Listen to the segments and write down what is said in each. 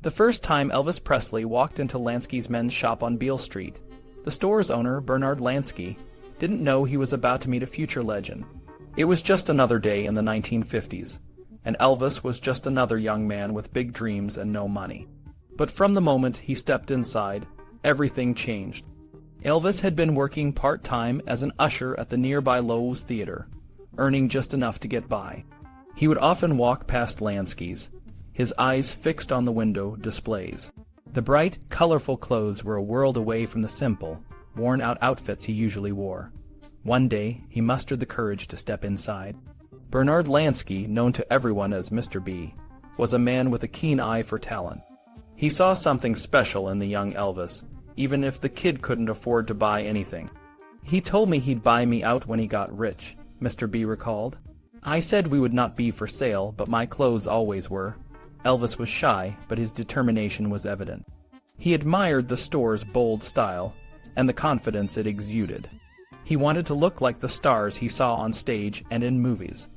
The first time Elvis Presley walked into Lansky's men's shop on Beale Street, the store's owner, Bernard Lansky, didn't know he was about to meet a future legend. It was just another day in the 1950s, and Elvis was just another young man with big dreams and no money. But from the moment he stepped inside, everything changed. Elvis had been working part-time as an usher at the nearby Lowe's Theater, earning just enough to get by. He would often walk past Lansky's, his eyes fixed on the window displays. The bright, colorful clothes were a world away from the simple, worn-out outfits he usually wore. One day, he mustered the courage to step inside. Bernard Lansky, known to everyone as Mr. B, was a man with a keen eye for talent. He saw something special in the young Elvis, even if the kid couldn't afford to buy anything. "He told me he'd buy me out when he got rich," Mr. B recalled. "I said we would not be for sale, but my clothes always were." Elvis was shy, but his determination was evident. He admired the store's bold style and the confidence it exuded. He wanted to look like the stars he saw on stage and in movies,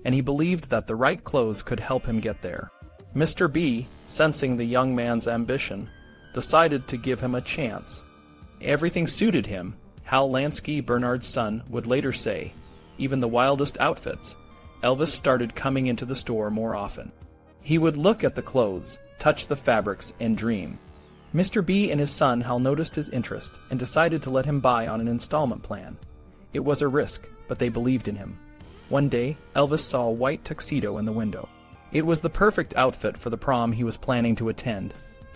and he believed that the right clothes could help him get there. Mr. B, sensing the young man's ambition, decided to give him a chance. Everything suited him, Hal Lansky, Bernard's son, would later say. Even the wildest outfits. Elvis started coming into the store more often. He would look at the clothes, touch the fabrics, and dream. Mr. B and his son Hal noticed his interest and decided to let him buy on an installment plan. It was a risk, but they believed in him. One day, Elvis saw a white tuxedo in the window. It was the perfect outfit for the prom he was planning to attend.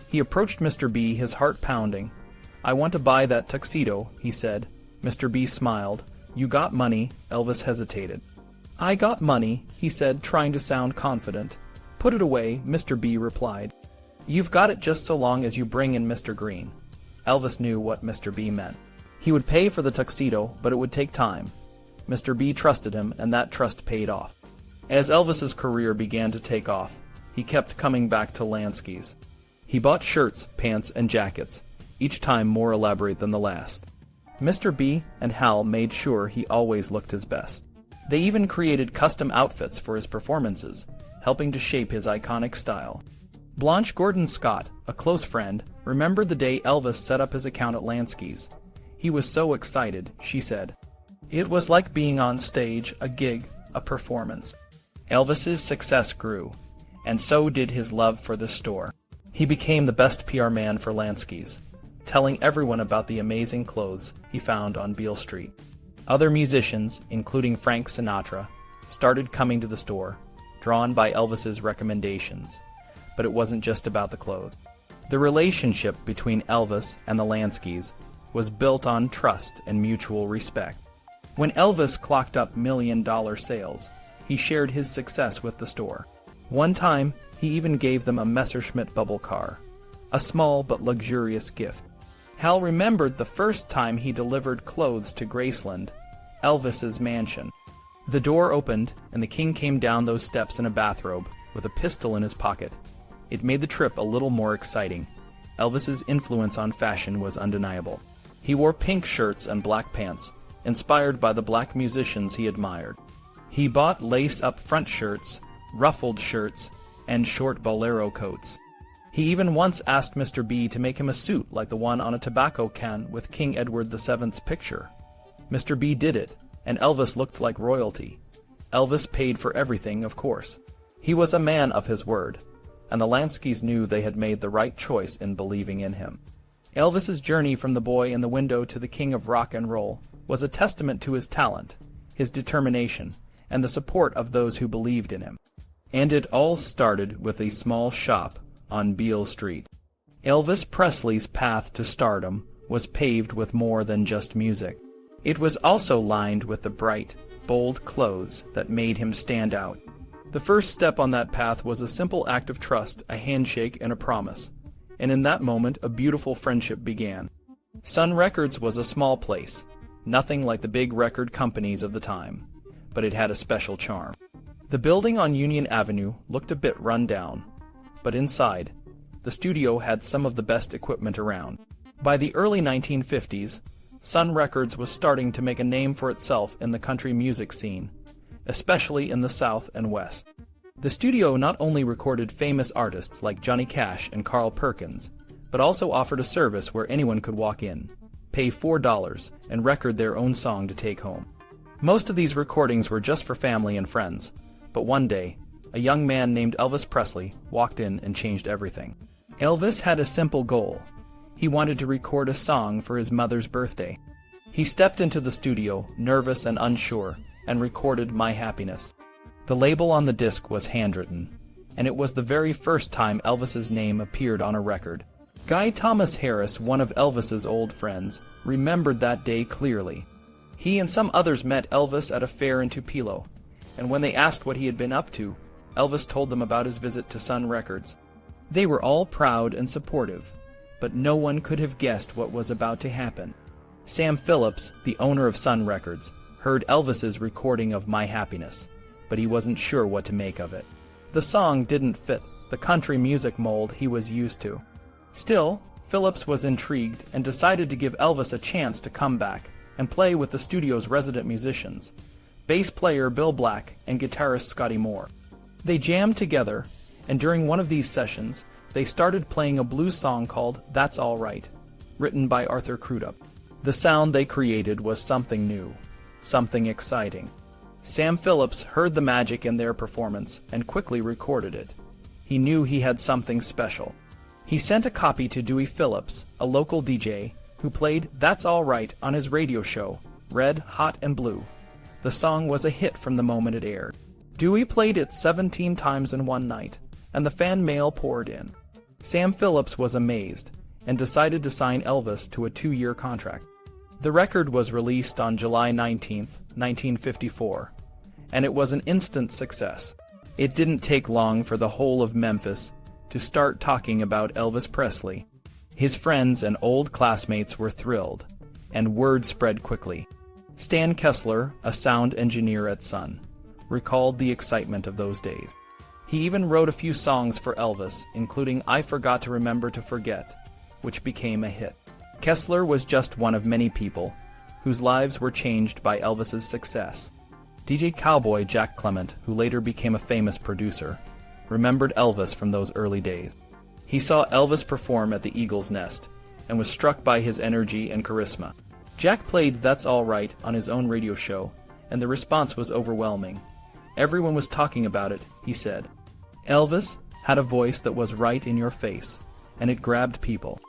He approached Mr. B, his heart pounding. "I want to buy that tuxedo," he said. Mr. B smiled. "You got money?" Elvis hesitated. "I got money," he said, trying to sound confident. "Put it away," Mr. B replied. "You've got it just so long as you bring in Mr. Green." Elvis knew what Mr. B meant. He would pay for the tuxedo, but it would take time. Mr. B trusted him, and that trust paid off. As Elvis's career began to take off, he kept coming back to Lansky's. He bought shirts, pants, and jackets, each time more elaborate than the last. Mr. B and Hal made sure he always looked his best. They even created custom outfits for his performances, helping to shape his iconic style. Blanche Gordon Scott, a close friend, remembered the day Elvis set up his account at Lansky's. He was so excited, she said. "It was like being on stage, a gig, a performance." Elvis's success grew, and so did his love for the store. He became the best PR man for Lansky's, telling everyone about the amazing clothes he found on Beale Street. Other musicians, including Frank Sinatra, started coming to the store, drawn by Elvis's recommendations. But it wasn't just about the clothes. The relationship between Elvis and the Lanskys was built on trust and mutual respect. When Elvis clocked up million-dollar sales, he shared his success with the store. One time, he even gave them a Messerschmitt bubble car, a small but luxurious gift. Hal remembered the first time he delivered clothes to Graceland, Elvis's mansion. The door opened, and the king came down those steps in a bathrobe, with a pistol in his pocket. It made the trip a little more exciting. Elvis's influence on fashion was undeniable. He wore pink shirts and black pants, inspired by the black musicians he admired. He bought lace-up front shirts, ruffled shirts, and short bolero coats. He even once asked Mr. B to make him a suit like the one on a tobacco can with King Edward VII's picture. Mr. B did it, and Elvis looked like royalty. Elvis paid for everything, of course. He was a man of his word, and the Lanskys knew they had made the right choice in believing in him. Elvis's journey from the boy in the window to the king of rock and roll was a testament to his talent, his determination, and the support of those who believed in him. And it all started with a small shop on Beale Street. Elvis Presley's path to stardom was paved with more than just music. It was also lined with the bright, bold clothes that made him stand out. The first step on that path was a simple act of trust, a handshake, and a promise. And in that moment, a beautiful friendship began. Sun Records was a small place, nothing like the big record companies of the time, but it had a special charm. The building on Union Avenue looked a bit run down, but inside, the studio had some of the best equipment around. By the early 1950s, Sun Records was starting to make a name for itself in the country music scene, especially in the South and West. The studio not only recorded famous artists like Johnny Cash and Carl Perkins, but also offered a service where anyone could walk in, pay $4, and record their own song to take home. Most of these recordings were just for family and friends, but one day, a young man named Elvis Presley walked in and changed everything. Elvis had a simple goal. He wanted to record a song for his mother's birthday. He stepped into the studio, nervous and unsure, and recorded My Happiness. The label on the disc was handwritten, and it was the very first time Elvis's name appeared on a record. Guy Thomas Harris, one of Elvis's old friends, remembered that day clearly. He and some others met Elvis at a fair in Tupelo, and when they asked what he had been up to, Elvis told them about his visit to Sun Records. They were all proud and supportive, but no one could have guessed what was about to happen. Sam Phillips, the owner of Sun Records, heard Elvis's recording of My Happiness, but he wasn't sure what to make of it. The song didn't fit the country music mold he was used to. Still, Phillips was intrigued and decided to give Elvis a chance to come back and play with the studio's resident musicians, bass player Bill Black and guitarist Scotty Moore. They jammed together, and during one of these sessions, they started playing a blues song called That's All Right, written by Arthur Crudup. The sound they created was something new, something exciting. Sam Phillips heard the magic in their performance and quickly recorded it. He knew he had something special. He sent a copy to Dewey Phillips, a local DJ, who played That's All Right on his radio show, Red, Hot, and Blue. The song was a hit from the moment it aired. Dewey played it 17 times in one night, and the fan mail poured in. Sam Phillips was amazed and decided to sign Elvis to a 2-year contract. The record was released on July 19, 1954, and it was an instant success. It didn't take long for the whole of Memphis to start talking about Elvis Presley. His friends and old classmates were thrilled, and word spread quickly. Stan Kessler, a sound engineer at Sun, recalled the excitement of those days. He even wrote a few songs for Elvis, including I Forgot to Remember to Forget, which became a hit. Kessler was just one of many people whose lives were changed by Elvis's success. DJ Cowboy Jack Clement, who later became a famous producer, remembered Elvis from those early days. He saw Elvis perform at the Eagle's Nest and was struck by his energy and charisma. Jack played That's All Right on his own radio show, and the response was overwhelming. Everyone was talking about it, he said. Elvis had a voice that was right in your face, and it grabbed people.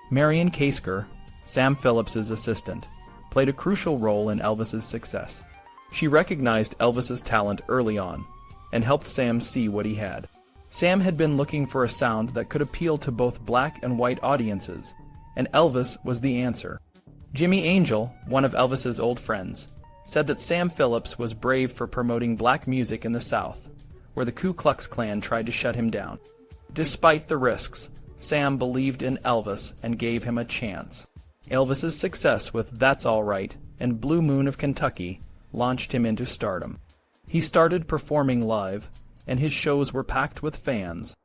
Marion Kasker, Sam Phillips's assistant, played a crucial role in Elvis's success. She recognized Elvis's talent early on and helped Sam see what he had. Sam had been looking for a sound that could appeal to both black and white audiences, and Elvis was the answer. Jimmy Angel, one of Elvis's old friends, said that Sam Phillips was brave for promoting black music in the South, where the Ku Klux Klan tried to shut him down. Despite the risks, Sam believed in Elvis and gave him a chance. Elvis's success with That's All Right and Blue Moon of Kentucky launched him into stardom. He started performing live, and his shows were packed with fans.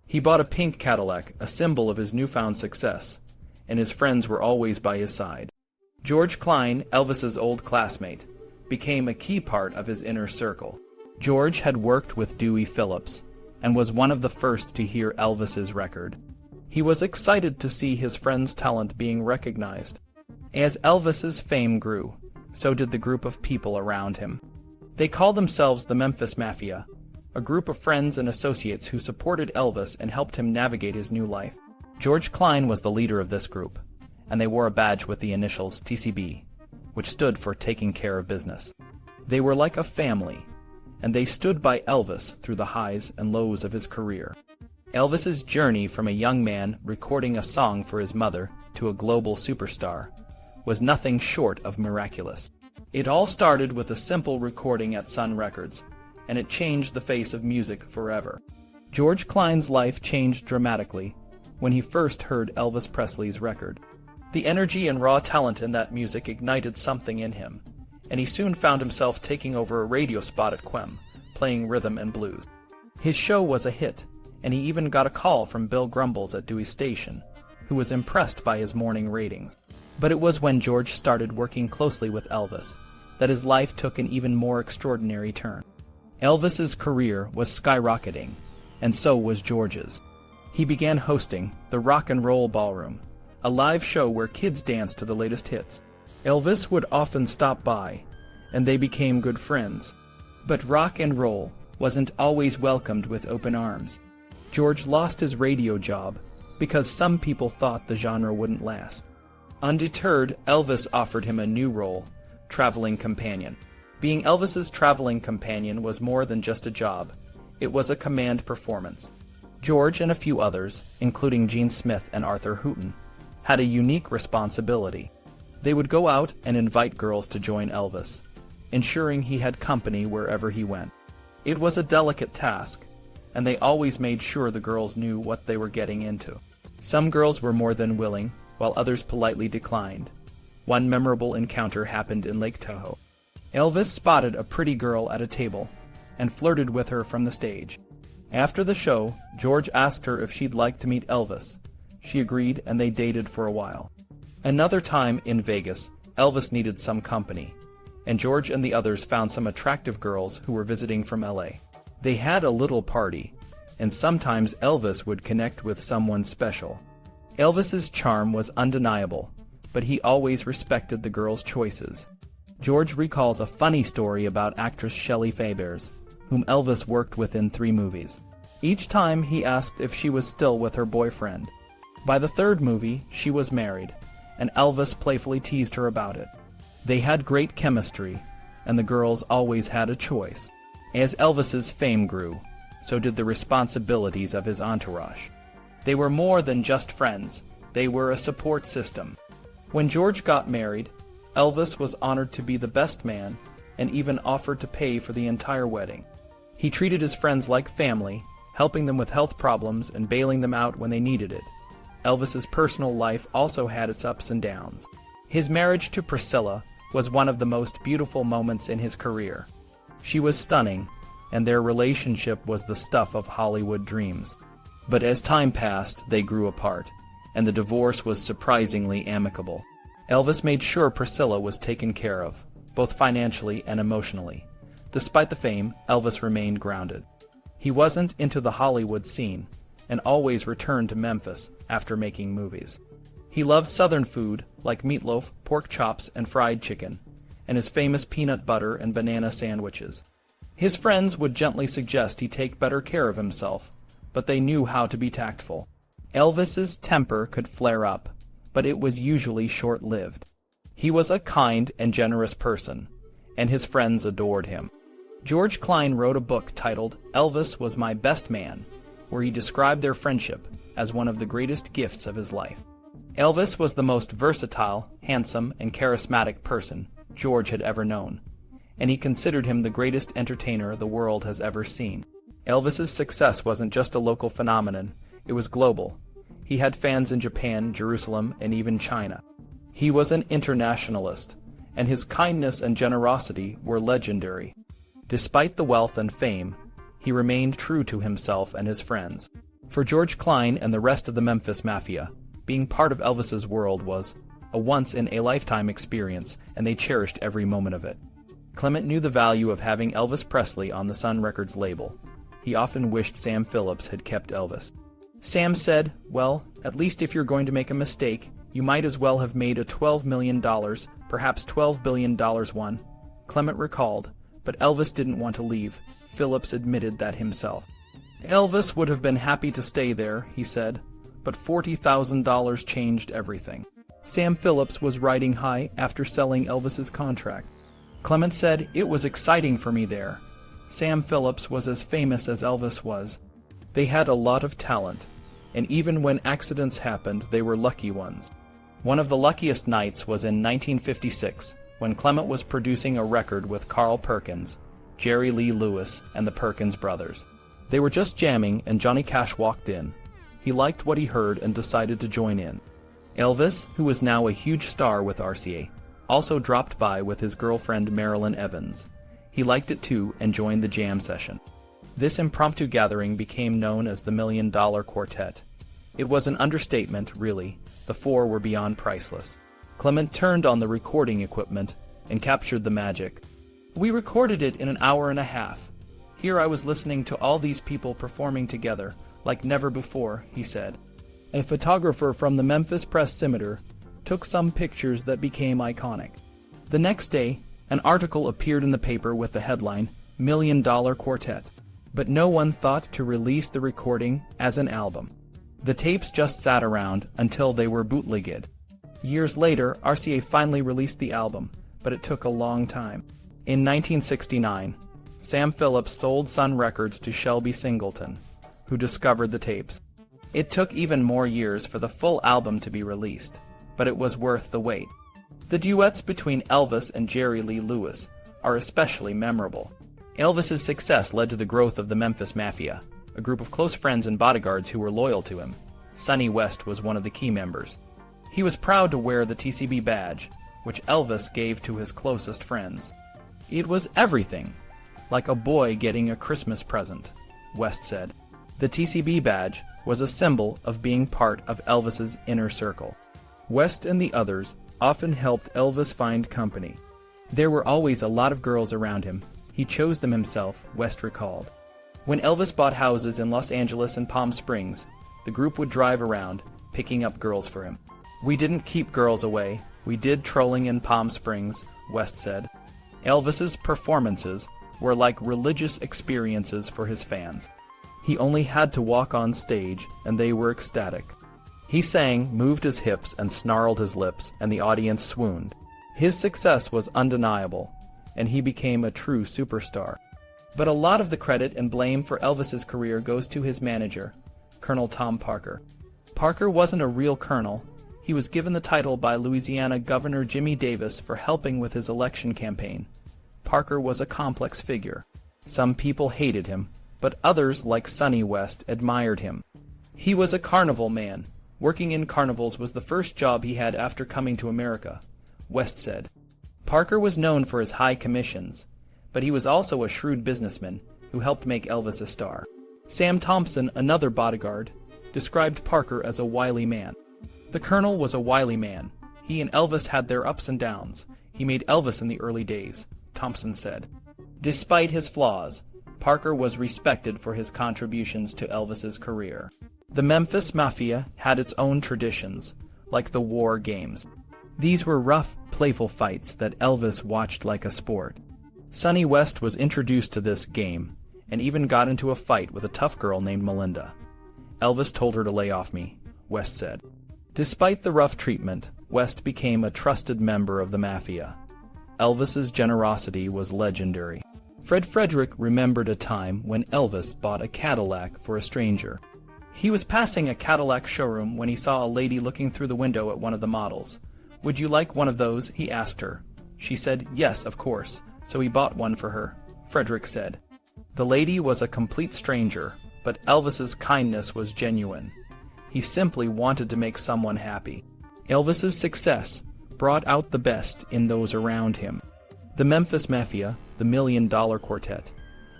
He bought a pink Cadillac, a symbol of his newfound success, and his friends were always by his side. George Klein, Elvis's old classmate, became a key part of his inner circle. George had worked with Dewey Phillips and was one of the first to hear Elvis's record. He was excited to see his friend's talent being recognized. As Elvis's fame grew, so did the group of people around him. They called themselves the Memphis Mafia, a group of friends and associates who supported Elvis and helped him navigate his new life. George Klein was the leader of this group, and they wore a badge with the initials TCB, which stood for Taking Care of Business. They were like a family, and they stood by Elvis through the highs and lows of his career. Elvis's journey from a young man recording a song for his mother to a global superstar was nothing short of miraculous. It all started with a simple recording at Sun Records, and it changed the face of music forever. George Klein's life changed dramatically when he first heard Elvis Presley's record. The energy and raw talent in that music ignited something in him, and he soon found himself taking over a radio spot at Quem, playing rhythm and blues. His show was a hit, and he even got a call from Bill Grumbles at Dewey's station, who was impressed by his morning ratings. But it was when George started working closely with Elvis that his life took an even more extraordinary turn. Elvis's career was skyrocketing, and so was George's. He began hosting the Rock and Roll Ballroom, a live show where kids danced to the latest hits. Elvis would often stop by, and they became good friends. But rock and roll wasn't always welcomed with open arms. George lost his radio job because some people thought the genre wouldn't last. Undeterred, Elvis offered him a new role, traveling companion. Being Elvis's traveling companion was more than just a job. It was a command performance. George and a few others, including Gene Smith and Arthur Hooton, had a unique responsibility. They would go out and invite girls to join Elvis, ensuring he had company wherever he went. It was a delicate task, and they always made sure the girls knew what they were getting into. Some girls were more than willing, while others politely declined. One memorable encounter happened in Lake Tahoe. Elvis spotted a pretty girl at a table and flirted with her from the stage. After the show, George asked her if she'd like to meet Elvis. She agreed, and they dated for a while. Another time in Vegas, Elvis needed some company, and George and the others found some attractive girls who were visiting from LA. They had a little party, and sometimes Elvis would connect with someone special. Elvis's charm was undeniable, but he always respected the girls' choices. George recalls a funny story about actress Shelley Fabares, whom Elvis worked with in 3 movies. Each time he asked if she was still with her boyfriend. By the 3rd movie, she was married, and Elvis playfully teased her about it. They had great chemistry, and the girls always had a choice. As Elvis's fame grew, so did the responsibilities of his entourage. They were more than just friends. They were a support system. When George got married, Elvis was honored to be the best man and even offered to pay for the entire wedding. He treated his friends like family, helping them with health problems and bailing them out when they needed it. Elvis's personal life also had its ups and downs. His marriage to Priscilla was one of the most beautiful moments in his career. She was stunning, and their relationship was the stuff of Hollywood dreams. But as time passed, they grew apart, and the divorce was surprisingly amicable. Elvis made sure Priscilla was taken care of, both financially and emotionally. Despite the fame, Elvis remained grounded. He wasn't into the Hollywood scene, and always returned to Memphis after making movies. He loved Southern food like meatloaf, pork chops, and fried chicken, and his famous peanut butter and banana sandwiches. His friends would gently suggest he take better care of himself, but they knew how to be tactful. Elvis's temper could flare up, but it was usually short-lived. He was a kind and generous person, and his friends adored him. George Klein wrote a book titled Elvis Was My Best Man, where he described their friendship as one of the greatest gifts of his life. Elvis was the most versatile, handsome, and charismatic person George had ever known, and he considered him the greatest entertainer the world has ever seen. Elvis's success wasn't just a local phenomenon, it was global. He had fans in Japan, Jerusalem, and even China. He was an internationalist, and his kindness and generosity were legendary. Despite the wealth and fame, he remained true to himself and his friends. For George Klein and the rest of the Memphis Mafia, being part of Elvis's world was a once-in-a-lifetime experience, and they cherished every moment of it. Clement knew the value of having Elvis Presley on the Sun Records label. He often wished Sam Phillips had kept Elvis. Sam said, "Well, at least if you're going to make a mistake, you might as well have made a $12 million, perhaps $12 billion one." Clement recalled, but Elvis didn't want to leave. Phillips admitted that himself. Elvis would have been happy to stay there, he said, but $40,000 changed everything. Sam Phillips was riding high after selling Elvis's contract. Clement said, "It was exciting for me there." Sam Phillips was as famous as Elvis was. They had a lot of talent, and even when accidents happened, they were lucky ones. One of the luckiest nights was in 1956, when Clement was producing a record with Carl Perkins, Jerry Lee Lewis, and the Perkins brothers. They were just jamming, and Johnny Cash walked in. He liked what he heard and decided to join in. Elvis, who was now a huge star with RCA, also dropped by with his girlfriend Marilyn Evans. He liked it too and joined the jam session. This impromptu gathering became known as the $1 Million Quartet. It was an understatement, really. The four were beyond priceless. Clement turned on the recording equipment and captured the magic. "We recorded it in an hour and a half. Here I was listening to all these people performing together, like never before, he said. A photographer from the Memphis Press Scimitar took some pictures that became iconic. The next day, an article appeared in the paper with the headline, $1 Million Quartet. But no one thought to release the recording as an album. The tapes just sat around until they were bootlegged. Years later, RCA finally released the album, but it took a long time. In 1969, Sam Phillips sold Sun Records to Shelby Singleton, who discovered the tapes. It took even more years for the full album to be released, but it was worth the wait. The duets between Elvis and Jerry Lee Lewis are especially memorable. Elvis's success led to the growth of the Memphis Mafia, a group of close friends and bodyguards who were loyal to him. Sonny West was one of the key members. He was proud to wear the TCB badge, which Elvis gave to his closest friends. It was everything, like a boy getting a Christmas present, West said. The TCB badge was a symbol of being part of Elvis's inner circle. West and the others often helped Elvis find company. There were always a lot of girls around him. He chose them himself, West recalled. When Elvis bought houses in Los Angeles and Palm Springs, the group would drive around, picking up girls for him. We didn't keep girls away. We did trolling in Palm Springs, West said. Elvis's performances were like religious experiences for his fans. He only had to walk on stage, and they were ecstatic. He sang, moved his hips, and snarled his lips, and the audience swooned. His success was undeniable, and he became a true superstar. But a lot of the credit and blame for Elvis's career goes to his manager, Colonel Tom Parker. Parker wasn't a real colonel. He was given the title by Louisiana Governor Jimmy Davis for helping with his election campaign. Parker was a complex figure. Some people hated him, but others, like Sonny West, admired him. He was a carnival man. Working in carnivals was the first job he had after coming to America, West said. Parker was known for his high commissions, but he was also a shrewd businessman who helped make Elvis a star. Sam Thompson, another bodyguard, described Parker as a wily man. The colonel was a wily man. He and Elvis had their ups and downs. He made Elvis in the early days, Thompson said. Despite his flaws, Parker was respected for his contributions to Elvis's career. The Memphis Mafia had its own traditions, like the war games. These were rough, playful fights that Elvis watched like a sport. Sonny West was introduced to this game, and even got into a fight with a tough girl named Melinda. Elvis told her to lay off me, West said. Despite the rough treatment, West became a trusted member of the Mafia. Elvis's generosity was legendary. Fred Frederick remembered a time when Elvis bought a Cadillac for a stranger. He was passing a Cadillac showroom when he saw a lady looking through the window at one of the models. "Would you like one of those?" he asked her. She said, "Yes, of course," so he bought one for her, Frederick said. The lady was a complete stranger, but Elvis's kindness was genuine. He simply wanted to make someone happy. Elvis's success brought out the best in those around him. The Memphis Mafia, the $1 Million Quartet,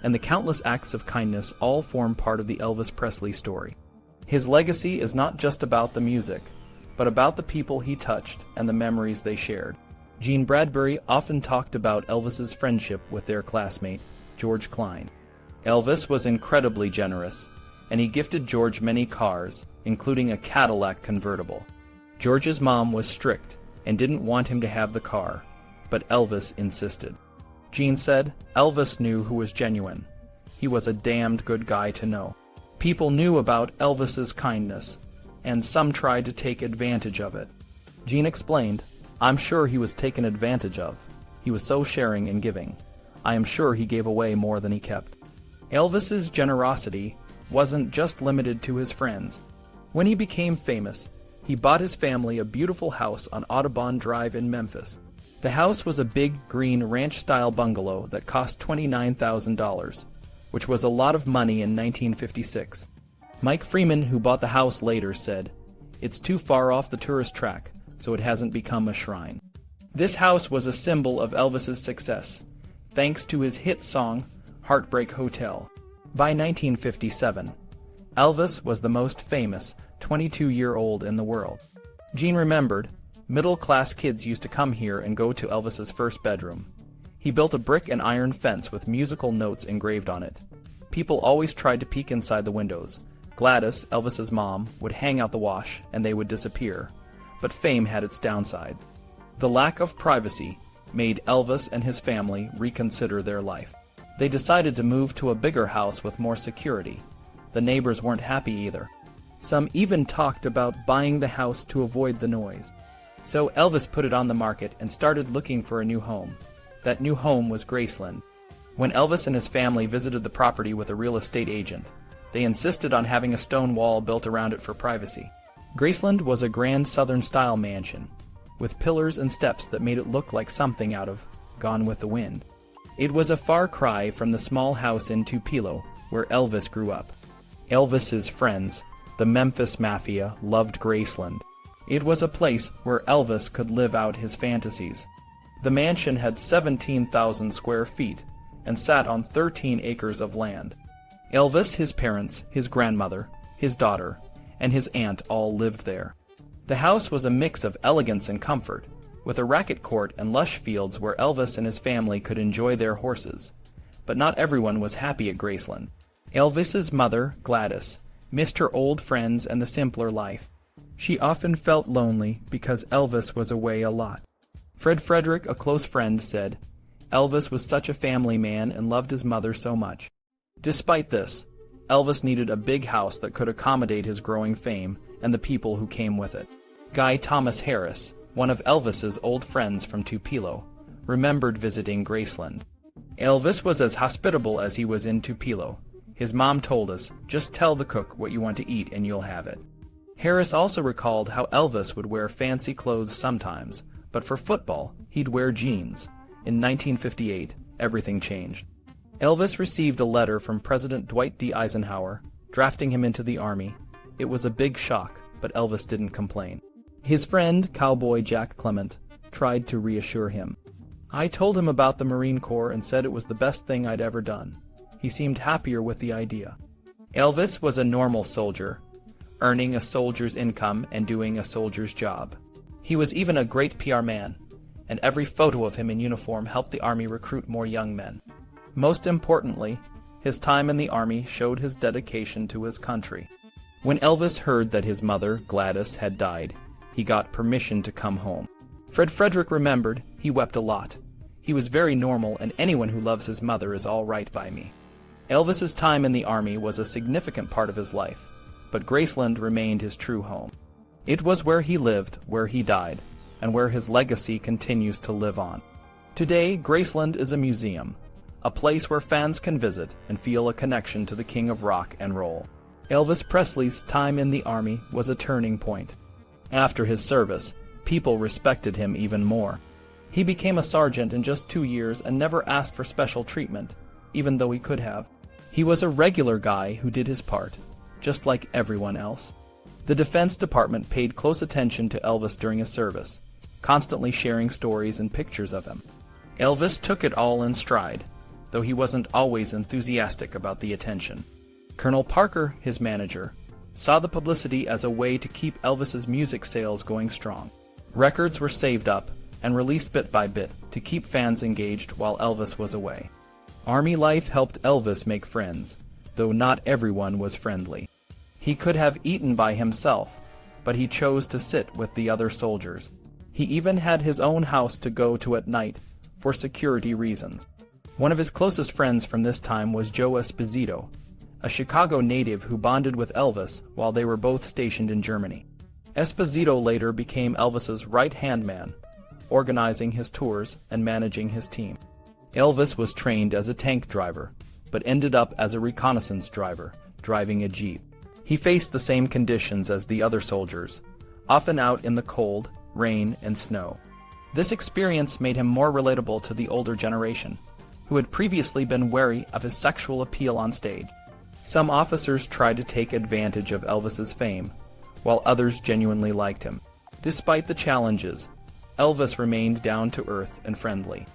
and the countless acts of kindness all form part of the Elvis Presley story. His legacy is not just about the music, but about the people he touched and the memories they shared. Gene Bradbury often talked about Elvis's friendship with their classmate, George Klein. Elvis was incredibly generous, and he gifted George many cars, including a Cadillac convertible. George's mom was strict and didn't want him to have the car, but Elvis insisted. Gene said, "Elvis knew who was genuine. He was a damned good guy to know." People knew about Elvis's kindness, and some tried to take advantage of it. Gene explained, "I'm sure he was taken advantage of. He was so sharing and giving. I am sure he gave away more than he kept." Elvis's generosity wasn't just limited to his friends. When he became famous, he bought his family a beautiful house on Audubon Drive in Memphis. The house was a big, green, ranch-style bungalow that cost $29,000, which was a lot of money in 1956. Mike Freeman, who bought the house later, said, "It's too far off the tourist track, so it hasn't become a shrine." This house was a symbol of Elvis's success, thanks to his hit song, Heartbreak Hotel. By 1957, Elvis was the most famous 22-year-old in the world. Gene remembered, middle-class kids used to come here and go to Elvis's first bedroom. He built a brick and iron fence with musical notes engraved on it. People always tried to peek inside the windows. Gladys, Elvis's mom, would hang out the wash, and they would disappear. But fame had its downsides. The lack of privacy made Elvis and his family reconsider their life. They decided to move to a bigger house with more security. The neighbors weren't happy either. Some even talked about buying the house to avoid the noise. So Elvis put it on the market and started looking for a new home. That new home was Graceland. When Elvis and his family visited the property with a real estate agent, they insisted on having a stone wall built around it for privacy. Graceland was a grand Southern-style mansion, with pillars and steps that made it look like something out of Gone with the Wind. It was a far cry from the small house in Tupelo, where Elvis grew up. Elvis's friends, the Memphis Mafia, loved Graceland. It was a place where Elvis could live out his fantasies. The mansion had 17,000 square feet and sat on 13 acres of land. Elvis, his parents, his grandmother, his daughter, and his aunt all lived there. The house was a mix of elegance and comfort, with a racket court and lush fields where Elvis and his family could enjoy their horses. But not everyone was happy at Graceland. Elvis's mother, Gladys, missed her old friends and the simpler life. She often felt lonely because Elvis was away a lot. Fred Frederick, a close friend, said, "Elvis was such a family man and loved his mother so much." Despite this, Elvis needed a big house that could accommodate his growing fame and the people who came with it. Guy Thomas Harris, one of Elvis's old friends from Tupelo, remembered visiting Graceland. Elvis was as hospitable as he was in Tupelo. His mom told us, "Just tell the cook what you want to eat and you'll have it." Harris also recalled how Elvis would wear fancy clothes sometimes, but for football, he'd wear jeans. In 1958, everything changed. Elvis received a letter from President Dwight D. Eisenhower, drafting him into the Army. It was a big shock, but Elvis didn't complain. His friend, cowboy Jack Clement, tried to reassure him. "I told him about the Marine Corps and said it was the best thing I'd ever done. He seemed happier with the idea." Elvis was a normal soldier, earning a soldier's income and doing a soldier's job. He was even a great PR man, and every photo of him in uniform helped the Army recruit more young men. Most importantly, his time in the Army showed his dedication to his country. When Elvis heard that his mother, Gladys, had died, he got permission to come home. Fred Frederick remembered, "He wept a lot. He was very normal, and anyone who loves his mother is all right by me." Elvis's time in the Army was a significant part of his life, but Graceland remained his true home. It was where he lived, where he died, and where his legacy continues to live on. Today, Graceland is a museum, a place where fans can visit and feel a connection to the king of rock and roll. Elvis Presley's time in the Army was a turning point. After his service, people respected him even more. He became a sergeant in just 2 years and never asked for special treatment, even though he could have. He was a regular guy who did his part, just like everyone else. The Defense Department paid close attention to Elvis during his service, constantly sharing stories and pictures of him. Elvis took it all in stride, though he wasn't always enthusiastic about the attention. Colonel Parker, his manager, saw the publicity as a way to keep Elvis's music sales going strong. Records were saved up and released bit by bit to keep fans engaged while Elvis was away. Army life helped Elvis make friends, though not everyone was friendly. He could have eaten by himself, but he chose to sit with the other soldiers. He even had his own house to go to at night for security reasons. One of his closest friends from this time was Joe Esposito, a Chicago native who bonded with Elvis while they were both stationed in Germany. Esposito later became Elvis's right-hand man, organizing his tours and managing his team. Elvis was trained as a tank driver, but ended up as a reconnaissance driver, driving a Jeep. He faced the same conditions as the other soldiers, often out in the cold, rain, and snow. This experience made him more relatable to the older generation, who had previously been wary of his sexual appeal on stage. Some officers tried to take advantage of Elvis's fame, while others genuinely liked him. Despite the challenges, Elvis remained down to earth and friendly.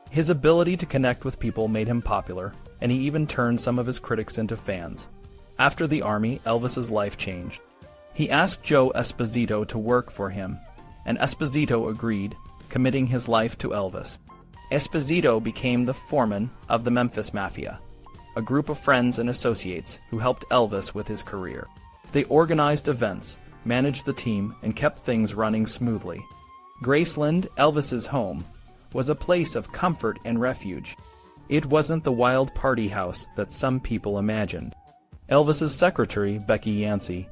His ability to connect with people made him popular, and he even turned some of his critics into fans. After the Army, Elvis's life changed. He asked Joe Esposito to work for him, and Esposito agreed, committing his life to Elvis. Esposito became the foreman of the Memphis Mafia, a group of friends and associates who helped Elvis with his career. They organized events, managed the team, and kept things running smoothly. Graceland, Elvis's home, was a place of comfort and refuge. It wasn't the wild party house that some people imagined. Elvis's secretary, Becky Yancey,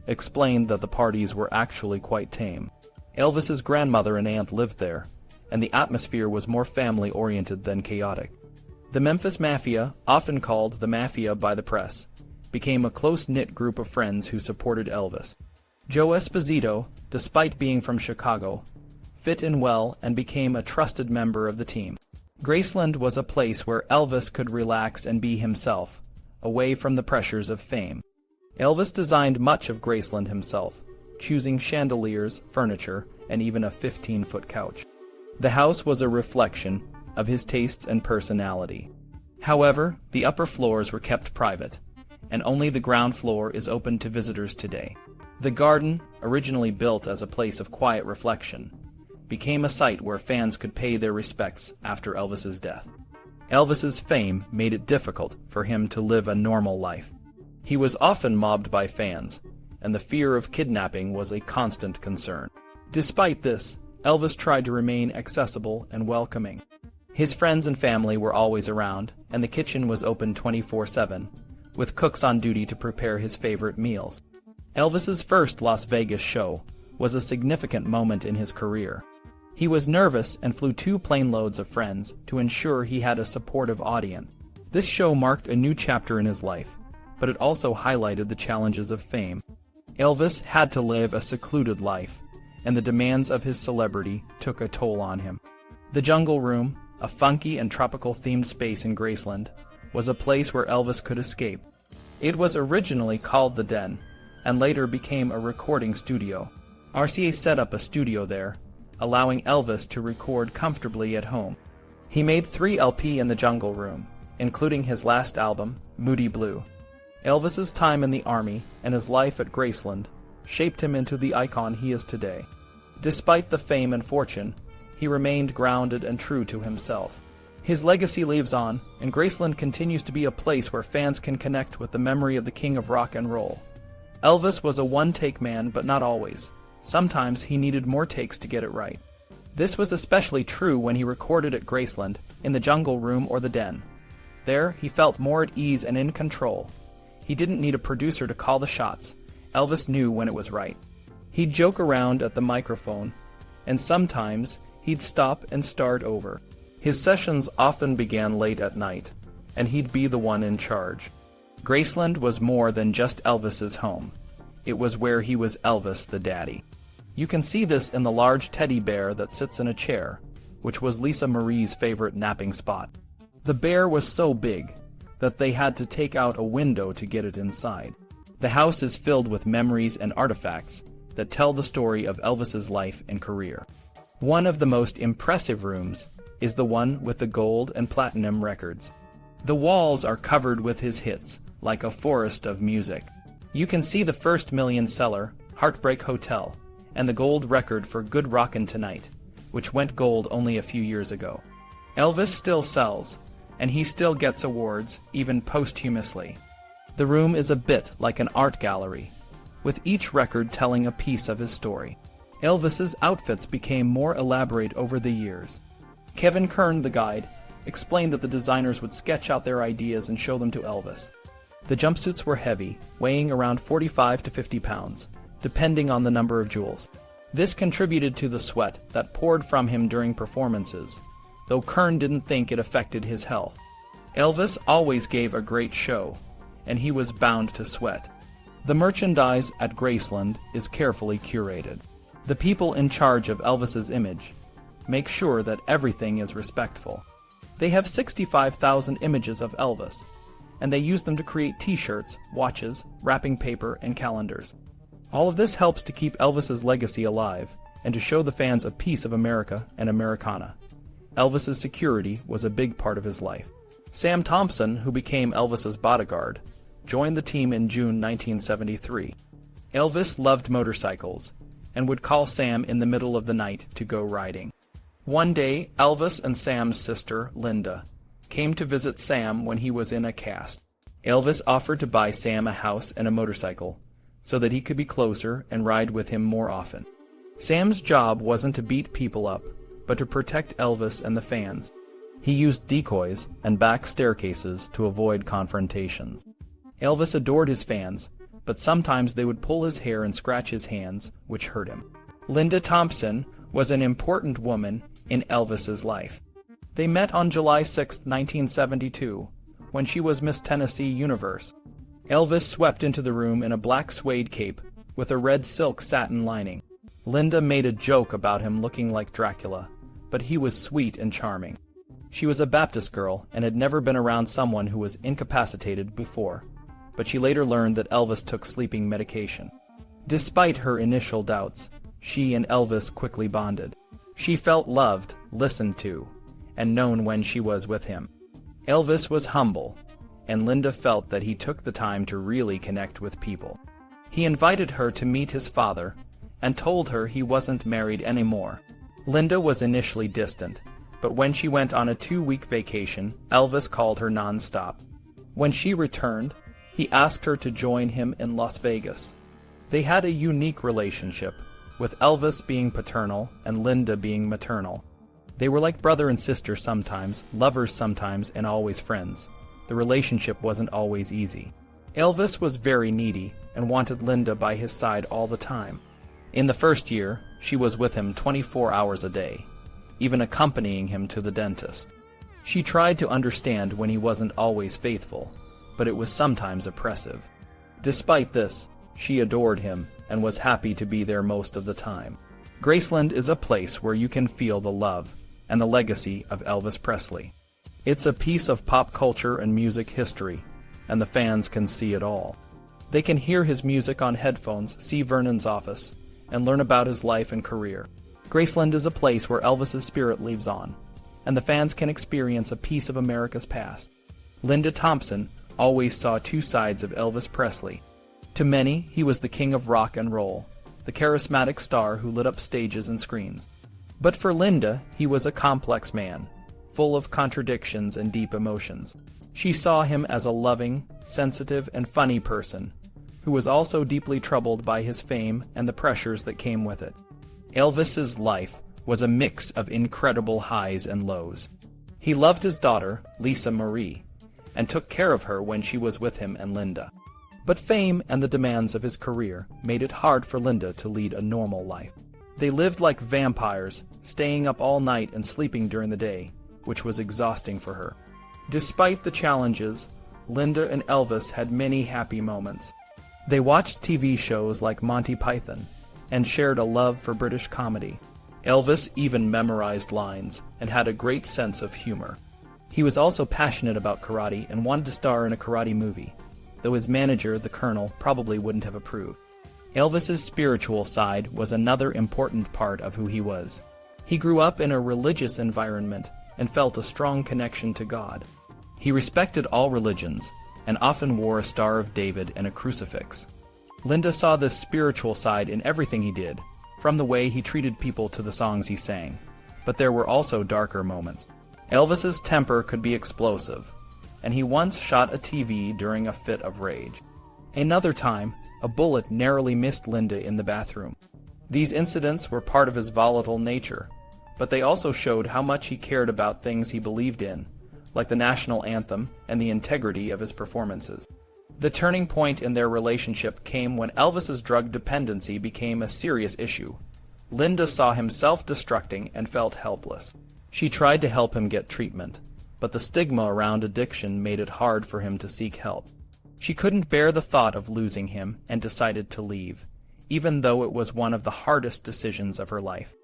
explained that the parties were actually quite tame. Elvis's grandmother and aunt lived there, and the atmosphere was more family-oriented than chaotic. The Memphis Mafia, often called the Mafia by the press, became a close-knit group of friends who supported Elvis. Joe Esposito, despite being from Chicago, fit in well and became a trusted member of the team. Graceland was a place where Elvis could relax and be himself, away from the pressures of fame. Elvis designed much of Graceland himself, choosing chandeliers, furniture, and even a 15-foot couch. The house was a reflection of his tastes and personality. However, the upper floors were kept private, and only the ground floor is open to visitors today. The garden, originally built as a place of quiet reflection, became a site where fans could pay their respects after Elvis's death. Elvis's fame made it difficult for him to live a normal life. He was often mobbed by fans, and the fear of kidnapping was a constant concern. Despite this, Elvis tried to remain accessible and welcoming. His friends and family were always around, and the kitchen was open 24/7, with cooks on duty to prepare his favorite meals. Elvis's first Las Vegas show was a significant moment in his career. He was nervous and flew 2 plane loads of friends to ensure he had a supportive audience. This show marked a new chapter in his life, but it also highlighted the challenges of fame. Elvis had to live a secluded life, and the demands of his celebrity took a toll on him. The Jungle Room, a funky and tropical-themed space in Graceland, was a place where Elvis could escape. It was originally called The Den, and later became a recording studio. RCA set up a studio there, allowing Elvis to record comfortably at home. He made 3 LP in the Jungle Room, including his last album, Moody Blue. Elvis's time in the Army and his life at Graceland shaped him into the icon he is today. Despite the fame and fortune, he remained grounded and true to himself. His legacy lives on, and Graceland continues to be a place where fans can connect with the memory of the king of rock and roll. Elvis was a one-take man, but not always. Sometimes he needed more takes to get it right. This was especially true when he recorded at Graceland, in the Jungle Room or the Den. There, he felt more at ease and in control. He didn't need a producer to call the shots. Elvis knew when it was right. He'd joke around at the microphone, and sometimes he'd stop and start over. His sessions often began late at night, and he'd be the one in charge. Graceland was more than just Elvis's home. It was where he was Elvis the Daddy. You can see this in the large teddy bear that sits in a chair, which was Lisa Marie's favorite napping spot. The bear was so big that they had to take out a window to get it inside. The house is filled with memories and artifacts that tell the story of Elvis's life and career. One of the most impressive rooms is the one with the gold and platinum records. The walls are covered with his hits, like a forest of music. You can see the first million seller, Heartbreak Hotel, and the gold record for Good Rockin' Tonight, which went gold only a few years ago. Elvis still sells, and he still gets awards, even posthumously. The room is a bit like an art gallery, with each record telling a piece of his story. Elvis's outfits became more elaborate over the years. Kevin Kern, the guide, explained that the designers would sketch out their ideas and show them to Elvis. The jumpsuits were heavy, weighing around 45 to 50 pounds, depending on the number of jewels. This contributed to the sweat that poured from him during performances, though Kern didn't think it affected his health. Elvis always gave a great show, and he was bound to sweat. The merchandise at Graceland is carefully curated. The people in charge of Elvis's image make sure that everything is respectful. They have 65,000 images of Elvis, and they use them to create t-shirts, watches, wrapping paper, and calendars. All of this helps to keep Elvis's legacy alive and to show the fans a piece of America and Americana. Elvis's security was a big part of his life. Sam Thompson, who became Elvis's bodyguard, joined the team in June 1973. Elvis loved motorcycles and would call Sam in the middle of the night to go riding. One day, Elvis and Sam's sister, Linda, came to visit Sam when he was in a cast. Elvis offered to buy Sam a house and a motorcycle, so that he could be closer and ride with him more often. Sam's job wasn't to beat people up, but to protect Elvis and the fans. He used decoys and back staircases to avoid confrontations. Elvis adored his fans, but sometimes they would pull his hair and scratch his hands, which hurt him. Linda Thompson was an important woman in Elvis's life. They met on July 6, 1972, when she was Miss Tennessee Universe. Elvis swept into the room in a black suede cape with a red silk satin lining. Linda made a joke about him looking like Dracula, but he was sweet and charming. She was a Baptist girl and had never been around someone who was incapacitated before, but she later learned that Elvis took sleeping medication. Despite her initial doubts, she and Elvis quickly bonded. She felt loved, listened to, and known when she was with him. Elvis was humble, and Linda felt that he took the time to really connect with people. He invited her to meet his father and told her he wasn't married anymore. Linda was initially distant, but when she went on a 2-week vacation, Elvis called her non-stop. When she returned, he asked her to join him in Las Vegas. They had a unique relationship, with Elvis being paternal and Linda being maternal. They were like brother and sister sometimes, lovers sometimes, and always friends. The relationship wasn't always easy. Elvis was very needy and wanted Linda by his side all the time. In the first year, she was with him 24 hours a day, even accompanying him to the dentist. She tried to understand when he wasn't always faithful, but it was sometimes oppressive. Despite this, she adored him and was happy to be there most of the time. Graceland is a place where you can feel the love and the legacy of Elvis Presley. It's a piece of pop culture and music history, and the fans can see it all. They can hear his music on headphones, see Vernon's office, and learn about his life and career. Graceland is a place where Elvis's spirit lives on, and the fans can experience a piece of America's past. Linda Thompson always saw two sides of Elvis Presley. To many, he was the king of rock and roll, the charismatic star who lit up stages and screens. But for Linda, he was a complex man, full of contradictions and deep emotions. She saw him as a loving, sensitive, and funny person, who was also deeply troubled by his fame and the pressures that came with it. Elvis's life was a mix of incredible highs and lows. He loved his daughter, Lisa Marie, and took care of her when she was with him and Linda. But fame and the demands of his career made it hard for Linda to lead a normal life. They lived like vampires, staying up all night and sleeping during the day, which was exhausting for her. Despite the challenges, Linda and Elvis had many happy moments. They watched TV shows like Monty Python and shared a love for British comedy. Elvis even memorized lines and had a great sense of humor. He was also passionate about karate and wanted to star in a karate movie, though his manager, the Colonel, probably wouldn't have approved. Elvis's spiritual side was another important part of who he was. He grew up in a religious environment and felt a strong connection to God. He respected all religions and often wore a Star of David and a crucifix. Linda saw this spiritual side in everything he did, from the way he treated people to the songs he sang. But there were also darker moments. Elvis's temper could be explosive, and he once shot a TV during a fit of rage. Another time, a bullet narrowly missed Linda in the bathroom. These incidents were part of his volatile nature, but they also showed how much he cared about things he believed in, like the national anthem and the integrity of his performances. The turning point in their relationship came when Elvis's drug dependency became a serious issue. Linda saw him self-destructing and felt helpless. She tried to help him get treatment, but the stigma around addiction made it hard for him to seek help. She couldn't bear the thought of losing him and decided to leave, even though it was one of the hardest decisions of her life.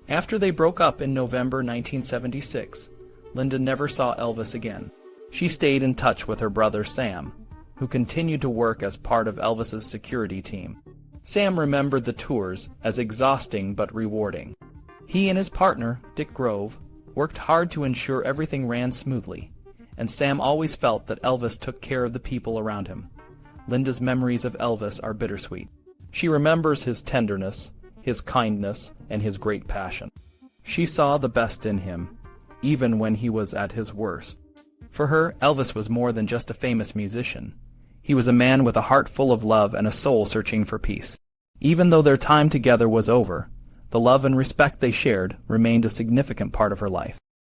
After they broke up in November 1976, Linda never saw Elvis again. She stayed in touch with her brother Sam, who continued to work as part of Elvis's security team. Sam remembered the tours as exhausting but rewarding. He and his partner, Dick Grove, worked hard to ensure everything ran smoothly, and Sam always felt that Elvis took care of the people around him. Linda's memories of Elvis are bittersweet. She remembers his tenderness, his kindness, and his great passion. She saw the best in him, even when he was at his worst. For her, Elvis was more than just a famous musician. He was a man with a heart full of love and a soul searching for peace. Even though their time together was over, the love and respect they shared remained a significant part of her life.